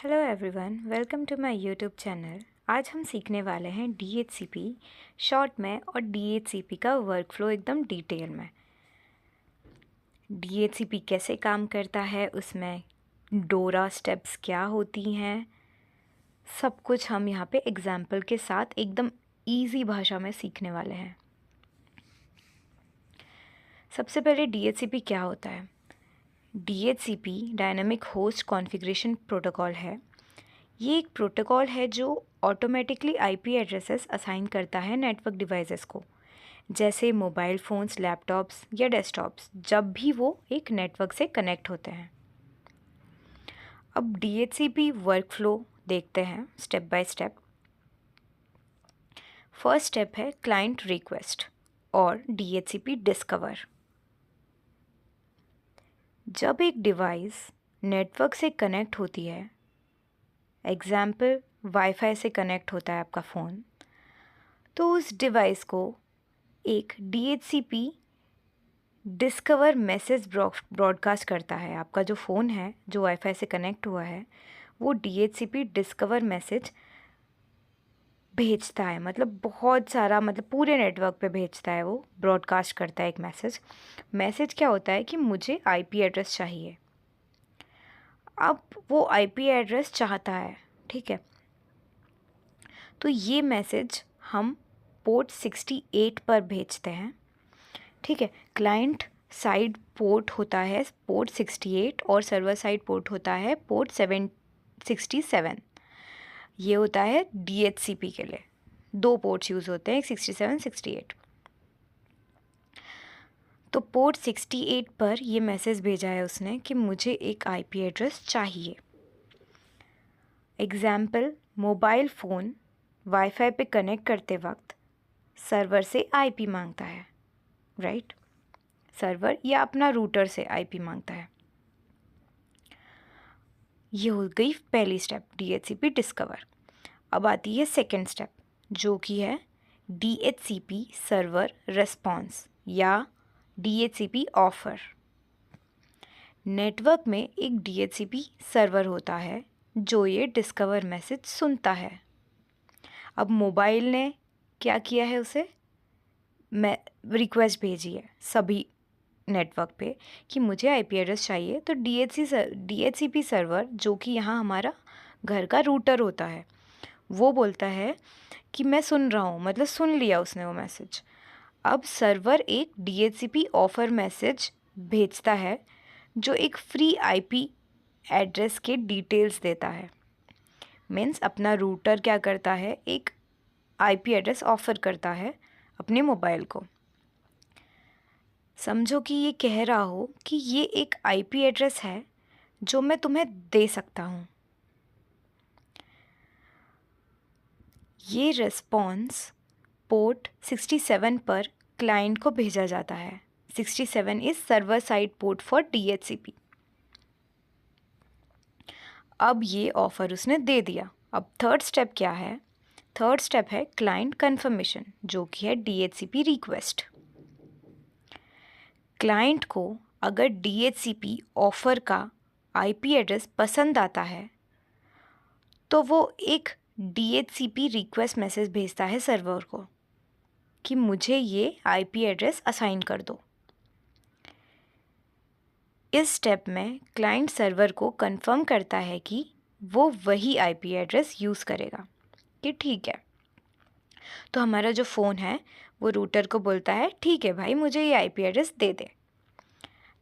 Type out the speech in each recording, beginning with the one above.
Hello everyone, welcome to my YouTube channel. आज हम सीखने वाले हैं DHCP शॉर्ट में और DHCP का वर्कफ्लो एकदम डिटेल में। DHCP कैसे काम करता है, उसमें डोरा स्टेप्स क्या होती हैं, सब कुछ हम यहाँ पे एग्जाम्पल के साथ एकदम इजी भाषा में सीखने वाले हैं। सबसे पहले DHCP क्या होता है? DHCP dynamic host configuration protocol है। ये एक प्रोटोकॉल है जो ऑटोमेटिकली आईपी एड्रेसेस असाइन करता है नेटवर्क डिवाइसेस को, जैसे मोबाइल फ़ोन्स, लैपटॉप्स या डेस्कटॉप्स, जब भी वो एक नेटवर्क से कनेक्ट होते हैं। अब DHCP वर्कफ्लो देखते हैं step by step. First step है क्लाइंट रिक्वेस्ट और DHCP डिस्कवर। जब एक डिवाइस नेटवर्क से कनेक्ट होती है, एग्जाम्पल वाईफाई से कनेक्ट होता है आपका फ़ोन, तो उस डिवाइस को एक DHCP डिस्कवर मैसेज ब्रॉडकास्ट करता है। आपका जो फ़ोन है जो वाईफाई से कनेक्ट हुआ है, वो DHCP डिस्कवर मैसेज भेजता है, मतलब बहुत सारा, मतलब पूरे नेटवर्क पे भेजता है, वो ब्रॉडकास्ट करता है एक मैसेज क्या होता है कि मुझे आईपी एड्रेस चाहिए। अब वो आईपी एड्रेस चाहता है, ठीक है, तो ये मैसेज हम पोर्ट 68 पर भेजते हैं, ठीक है। क्लाइंट साइड पोर्ट होता है पोर्ट 68 और सर्वर साइड पोर्ट होता है पोर्ट 767। ये होता है DHCP के लिए। दो पोर्ट्स यूज़ होते हैं, 67 68। तो पोर्ट 68 पर ये मैसेज भेजा है उसने कि मुझे एक आईपी एड्रेस चाहिए। एग्जाम्पल, मोबाइल फ़ोन वाईफाई पे कनेक्ट करते वक्त सर्वर से आईपी मांगता है, राइट? सर्वर या अपना रूटर से आईपी मांगता है। ये हो गई पहली स्टेप, DHCP डिस्कवर। अब आती है सेकेंड स्टेप, जो कि है DHCP सर्वर रेस्पॉन्स या DHCP ऑफर। नेटवर्क में एक DHCP सर्वर होता है जो ये डिस्कवर मैसेज सुनता है। अब मोबाइल ने क्या किया है, उसे मैं रिक्वेस्ट भेजी है सभी नेटवर्क पे कि मुझे आईपी एड्रेस चाहिए, तो DHCP सर्वर, जो कि यहाँ हमारा घर का रूटर होता है, वो बोलता है कि मैं सुन रहा हूँ, मतलब सुन लिया उसने वो मैसेज। अब सर्वर एक DHCP ऑफर मैसेज भेजता है जो एक फ्री आईपी एड्रेस के डिटेल्स देता है। मीन्स अपना रूटर क्या करता है, एक आईपी एड्रेस ऑफर करता है अपने मोबाइल को। समझो कि ये कह रहा हो कि ये एक आईपी एड्रेस है जो मैं तुम्हें दे सकता हूँ। ये रिस्पॉन्स पोर्ट 67 पर क्लाइंट को भेजा जाता है। 67 is server side port for DHCP। अब ये ऑफर उसने दे दिया। अब थर्ड स्टेप क्या है? थर्ड स्टेप है क्लाइंट कंफर्मेशन, जो कि है DHCP रिक्वेस्ट। क्लाइंट को अगर DHCP ऑफर का आईपी एड्रेस पसंद आता है तो वो एक DHCP रिक्वेस्ट मैसेज भेजता है सर्वर को कि मुझे ये आईपी एड्रेस असाइन कर दो। इस स्टेप में क्लाइंट सर्वर को कंफर्म करता है कि वो वही आईपी एड्रेस यूज़ करेगा, कि ठीक है। तो हमारा जो फ़ोन है वो रूटर को बोलता है ठीक है भाई, मुझे ये आईपी एड्रेस दे दे।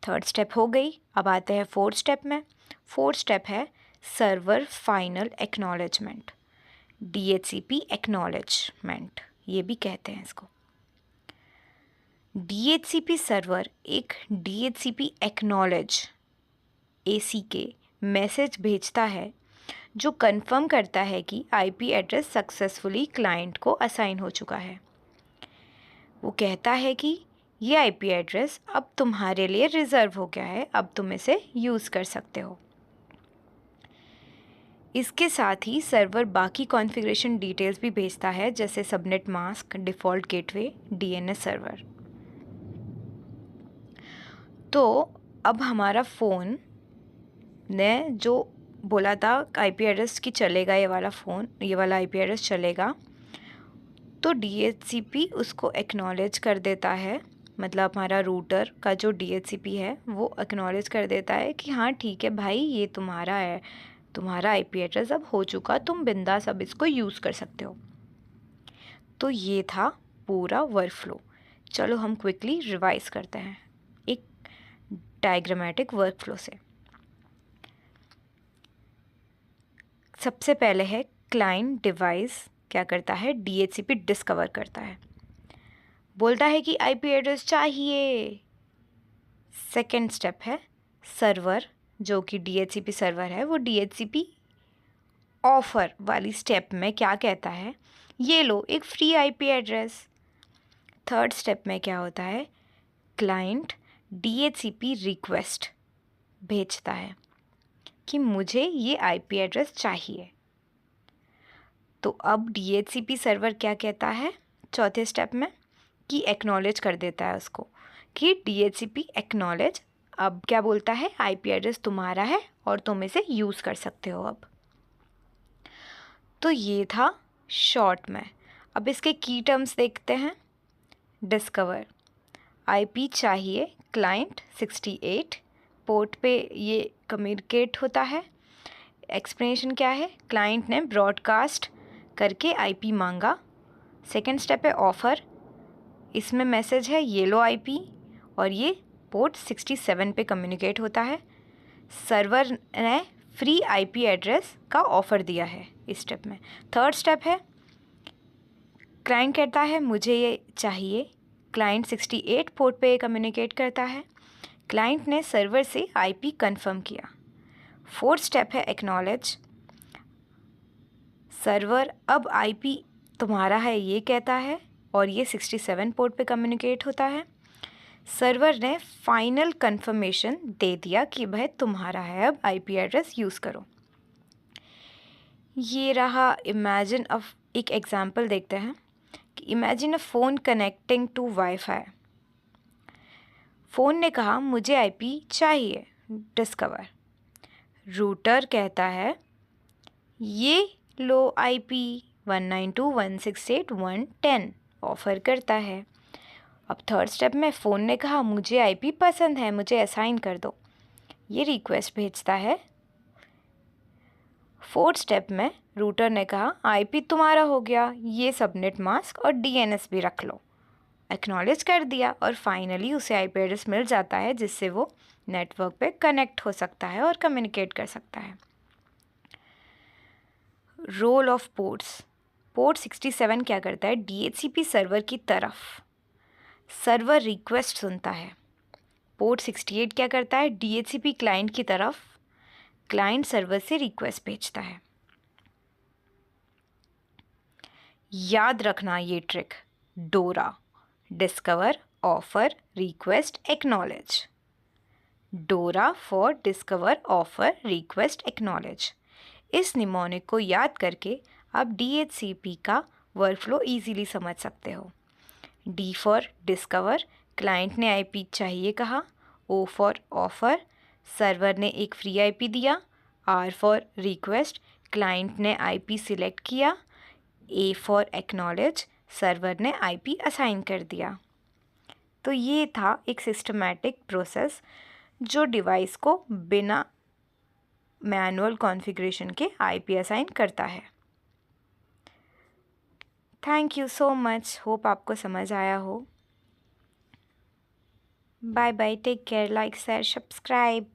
थर्ड स्टेप हो गई। अब आते हैं फोर्थ स्टेप में। फोर्थ स्टेप है server final acknowledgement, DHCP acknowledgement ये भी कहते हैं इसको। DHCP सर्वर एक DHCP एक्नॉलेज ACK मैसेज भेजता है जो कंफर्म करता है कि आईपी एड्रेस सक्सेसफुली क्लाइंट को असाइन हो चुका है। वो कहता है कि ये आईपी एड्रेस अब तुम्हारे लिए रिजर्व हो गया है, अब तुम इसे यूज़ कर सकते हो। इसके साथ ही सर्वर बाकी कॉन्फ़िगरेशन डिटेल्स भी भेजता है, जैसे subnet mask, default gateway, DNS server. तो अब हमारा फ़ोन ने जो बोला था आईपी एड्रेस कि चलेगा ये वाला फ़ोन, ये वाला आईपी एड्रेस चलेगा, तो डीएचसीपी उसको एक्नॉलेज कर देता है। मतलब हमारा रूटर का जो डीएचसीपी है वो एक्नॉलेज कर देता है कि हाँ ठीक है भाई, ये तुम्हारा है, तुम्हारा आईपी एड्रेस अब हो चुका, तुम बिंदास अब इसको यूज़ कर सकते हो। तो ये था पूरा वर्कफ्लो। चलो हम क्विकली रिवाइज करते हैं एक डायग्रामेटिक वर्कफ्लो से। सबसे पहले है क्लाइंट डिवाइस क्या करता है, डीएचसीपी डिस्कवर करता है, बोलता है कि आईपी एड्रेस चाहिए। सेकेंड स्टेप है सर्वर, जो कि डीएचसीपी सर्वर है, वो डीएचसीपी ऑफर वाली स्टेप में क्या कहता है, ये लो एक free IP address. Third step में क्या होता है, क्लाइंट डीएचसीपी रिक्वेस्ट भेजता है कि मुझे ये आईपी एड्रेस चाहिए। तो अब डीएचसीपी सर्वर क्या कहता है चौथे स्टेप में, कि एक्नॉलेज कर देता है उसको कि डीएचसीपी एक्नॉलेज, अब क्या बोलता है, आईपी एड्रेस तुम्हारा है और तुम इसे यूज़ कर सकते हो अब। तो ये था शॉर्ट में। अब इसके की टर्म्स देखते हैं। डिस्कवर, आईपी चाहिए, क्लाइंट 68 पोर्ट पे ये कम्युनिकेट होता है। एक्सप्लेनेशन क्या है, क्लाइंट ने ब्रॉडकास्ट करके आईपी मांगा। सेकंड स्टेप है ऑफ़र, इसमें मैसेज है ये लो आईपी, और ये पोर्ट 67 पे कम्युनिकेट होता है। सर्वर ने फ्री आईपी एड्रेस का ऑफ़र दिया है इस स्टेप में। थर्ड स्टेप है क्लाइंट कहता है मुझे ये चाहिए, क्लाइंट 68 पोर्ट पे कम्युनिकेट करता है, क्लाइंट ने सर्वर से आईपी कंफर्म किया। फोर्थ स्टेप है एक्नॉलेज, सर्वर अब आईपी तुम्हारा है ये कहता है और ये 67 पोर्ट पे कम्युनिकेट होता है। सर्वर ने फाइनल कंफर्मेशन दे दिया कि भाई तुम्हारा है, अब आईपी एड्रेस यूज़ करो। ये रहा इमेजिन, अब एक एग्जांपल देखते हैं कि imagine a phone connecting to WiFi. Phone ने कहा मुझे आईपी चाहिए, डिस्कवर। रूटर कहता है ये लो आईपी 192.168.1.10 ऑफ़र करता है। अब थर्ड स्टेप में फ़ोन ने कहा मुझे आईपी पसंद है, मुझे असाइन कर दो, ये रिक्वेस्ट भेजता है। फोर्थ स्टेप में रूटर ने कहा आईपी तुम्हारा हो गया, ये सबनेट मास्क और डीएनएस भी रख लो, एक्नॉलेज कर दिया, और फाइनली उसे आईपी एड्रेस मिल जाता है जिससे वो नेटवर्क पे कनेक्ट हो सकता है और कम्युनिकेट कर सकता है। रोल ऑफ पोर्ट्स, पोर्ट 67 क्या करता है, डीएचसीपी सर्वर की तरफ सर्वर रिक्वेस्ट सुनता है। पोर्ट 68 क्या करता है, डीएचसीपी क्लाइंट की तरफ क्लाइंट सर्वर से रिक्वेस्ट भेजता है। याद रखना ये ट्रिक, डोरा, डिस्कवर, ऑफर, रिक्वेस्ट, एक्नॉलेज। डोरा for discover, offer, request, acknowledge. इस निमोनिक को याद करके आप डीएचसीपी का वर्कफ्लो इजीली समझ सकते हो। डी फॉर डिस्कवर, क्लाइंट ने आईपी चाहिए कहा। ओ फॉर ऑफर, सर्वर ने एक फ्री आईपी दिया। आर फॉर रिक्वेस्ट, क्लाइंट ने आईपी सिलेक्ट किया। ए फॉर एक्नॉलेज, सर्वर ने आईपी असाइन कर दिया। तो ये था एक सिस्टमैटिक प्रोसेस जो डिवाइस को बिना मैनुअल कॉन्फ़िगरेशन के आईपी असाइन करता है। Thank you so much, hope आपको समझ आया हो। Bye bye, take care, like share subscribe.